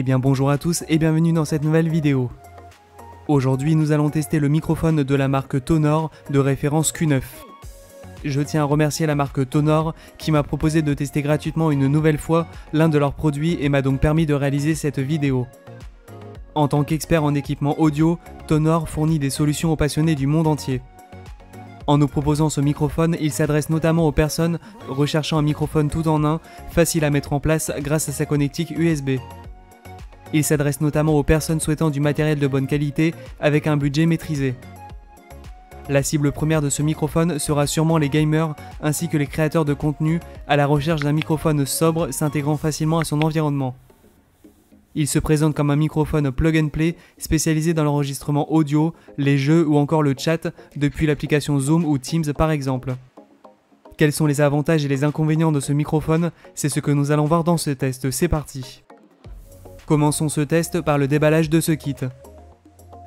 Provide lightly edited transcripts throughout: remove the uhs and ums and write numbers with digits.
Eh bien bonjour à tous et bienvenue dans cette nouvelle vidéo. Aujourd'hui nous allons tester le microphone de la marque Tonor de référence Q9. Je tiens à remercier la marque Tonor qui m'a proposé de tester gratuitement une nouvelle fois l'un de leurs produits et m'a donc permis de réaliser cette vidéo. En tant qu'expert en équipement audio, Tonor fournit des solutions aux passionnés du monde entier. En nous proposant ce microphone, il s'adresse notamment aux personnes recherchant un microphone tout en un, facile à mettre en place grâce à sa connectique USB. Il s'adresse notamment aux personnes souhaitant du matériel de bonne qualité avec un budget maîtrisé. La cible première de ce microphone sera sûrement les gamers ainsi que les créateurs de contenu à la recherche d'un microphone sobre s'intégrant facilement à son environnement. Il se présente comme un microphone plug and play spécialisé dans l'enregistrement audio, les jeux ou encore le chat depuis l'application Zoom ou Teams par exemple. Quels sont les avantages et les inconvénients de ce microphone? C'est ce que nous allons voir dans ce test, c'est parti. Commençons ce test par le déballage de ce kit.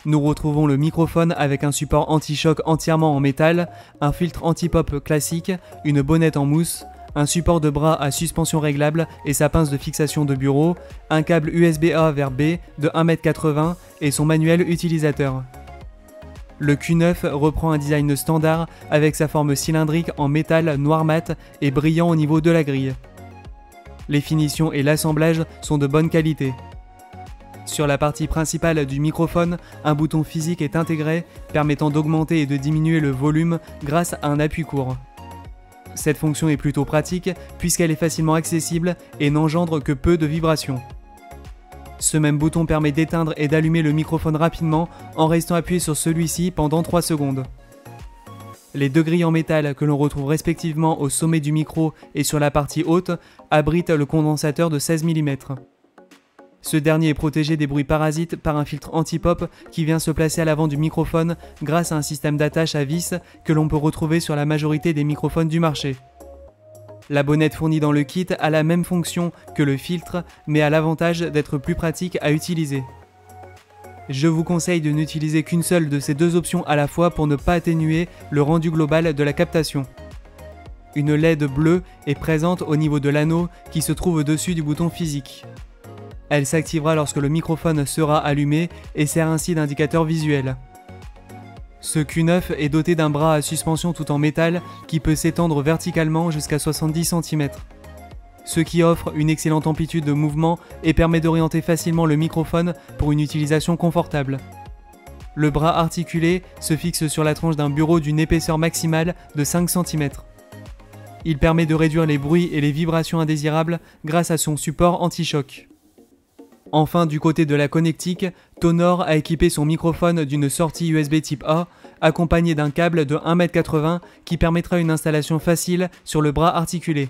Nous retrouvons le microphone avec un support anti-choc entièrement en métal, un filtre anti-pop classique, une bonnette en mousse, un support de bras à suspension réglable et sa pince de fixation de bureau, un câble USB-A vers B de 1,80 m et son manuel utilisateur. Le Q9 reprend un design standard avec sa forme cylindrique en métal noir mat et brillant au niveau de la grille. Les finitions et l'assemblage sont de bonne qualité. Sur la partie principale du microphone, un bouton physique est intégré permettant d'augmenter et de diminuer le volume grâce à un appui court. Cette fonction est plutôt pratique puisqu'elle est facilement accessible et n'engendre que peu de vibrations. Ce même bouton permet d'éteindre et d'allumer le microphone rapidement en restant appuyé sur celui-ci pendant 3 secondes. Les deux grilles en métal que l'on retrouve respectivement au sommet du micro et sur la partie haute abritent le condensateur de 16 mm. Ce dernier est protégé des bruits parasites par un filtre anti-pop qui vient se placer à l'avant du microphone grâce à un système d'attache à vis que l'on peut retrouver sur la majorité des microphones du marché. La bonnette fournie dans le kit a la même fonction que le filtre mais a l'avantage d'être plus pratique à utiliser. Je vous conseille de n'utiliser qu'une seule de ces deux options à la fois pour ne pas atténuer le rendu global de la captation. Une LED bleue est présente au niveau de l'anneau qui se trouve au-dessus du bouton physique. Elle s'activera lorsque le microphone sera allumé et sert ainsi d'indicateur visuel. Ce Q9 est doté d'un bras à suspension tout en métal qui peut s'étendre verticalement jusqu'à 70 cm. Ce qui offre une excellente amplitude de mouvement et permet d'orienter facilement le microphone pour une utilisation confortable. Le bras articulé se fixe sur la tranche d'un bureau d'une épaisseur maximale de 5 cm. Il permet de réduire les bruits et les vibrations indésirables grâce à son support anti-choc. Enfin, du côté de la connectique, Tonor a équipé son microphone d'une sortie USB type A, accompagnée d'un câble de 1,80 m qui permettra une installation facile sur le bras articulé.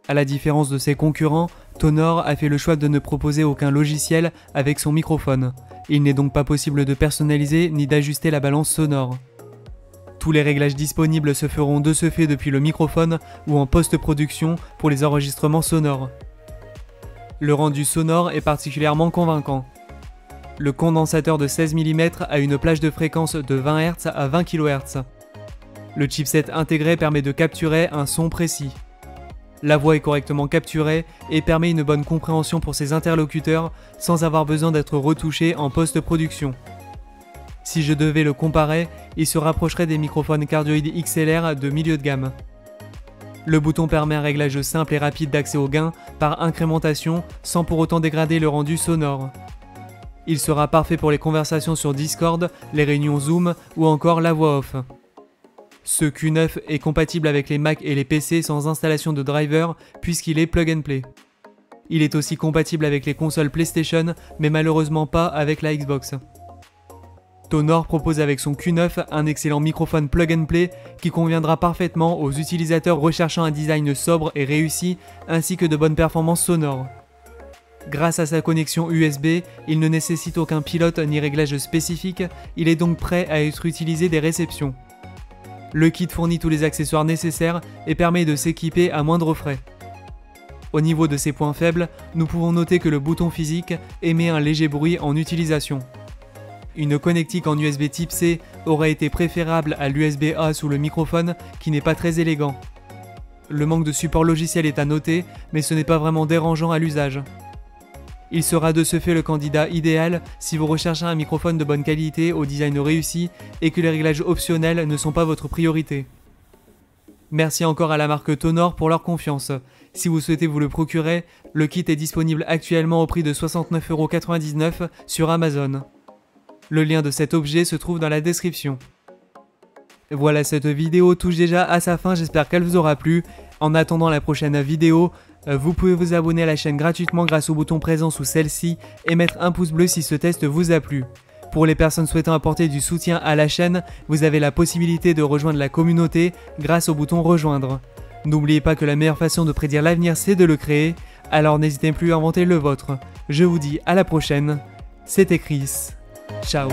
À la différence de ses concurrents, Tonor a fait le choix de ne proposer aucun logiciel avec son microphone. Il n'est donc pas possible de personnaliser ni d'ajuster la balance sonore. Tous les réglages disponibles se feront de ce fait depuis le microphone ou en post-production pour les enregistrements sonores. Le rendu sonore est particulièrement convaincant. Le condensateur de 16 mm a une plage de fréquence de 20 Hz à 20 kHz. Le chipset intégré permet de capturer un son précis. La voix est correctement capturée et permet une bonne compréhension pour ses interlocuteurs sans avoir besoin d'être retouché en post-production. Si je devais le comparer, il se rapprocherait des microphones cardioïdes XLR de milieu de gamme. Le bouton permet un réglage simple et rapide d'accès au gain par incrémentation sans pour autant dégrader le rendu sonore. Il sera parfait pour les conversations sur Discord, les réunions Zoom ou encore la voix off. Ce Q9 est compatible avec les Mac et les PC sans installation de driver puisqu'il est plug and play. Il est aussi compatible avec les consoles PlayStation mais malheureusement pas avec la Xbox. Tonor propose avec son Q9 un excellent microphone plug and play qui conviendra parfaitement aux utilisateurs recherchant un design sobre et réussi ainsi que de bonnes performances sonores. Grâce à sa connexion USB, il ne nécessite aucun pilote ni réglage spécifique, il est donc prêt à être utilisé des réceptions. Le kit fournit tous les accessoires nécessaires et permet de s'équiper à moindre frais. Au niveau de ses points faibles, nous pouvons noter que le bouton physique émet un léger bruit en utilisation. Une connectique en USB type C aurait été préférable à l'USB-A sous le microphone qui n'est pas très élégant. Le manque de support logiciel est à noter, mais ce n'est pas vraiment dérangeant à l'usage. Il sera de ce fait le candidat idéal si vous recherchez un microphone de bonne qualité au design réussi et que les réglages optionnels ne sont pas votre priorité. Merci encore à la marque Tonor pour leur confiance. Si vous souhaitez vous le procurer, le kit est disponible actuellement au prix de 69,99 € sur Amazon. Le lien de cet objet se trouve dans la description. Voilà, cette vidéo touche déjà à sa fin, j'espère qu'elle vous aura plu. En attendant la prochaine vidéo, vous pouvez vous abonner à la chaîne gratuitement grâce au bouton présent sous celle-ci et mettre un pouce bleu si ce test vous a plu. Pour les personnes souhaitant apporter du soutien à la chaîne, vous avez la possibilité de rejoindre la communauté grâce au bouton rejoindre. N'oubliez pas que la meilleure façon de prédire l'avenir c'est de le créer, alors n'hésitez plus à inventer le vôtre. Je vous dis à la prochaine, c'était Chris, ciao.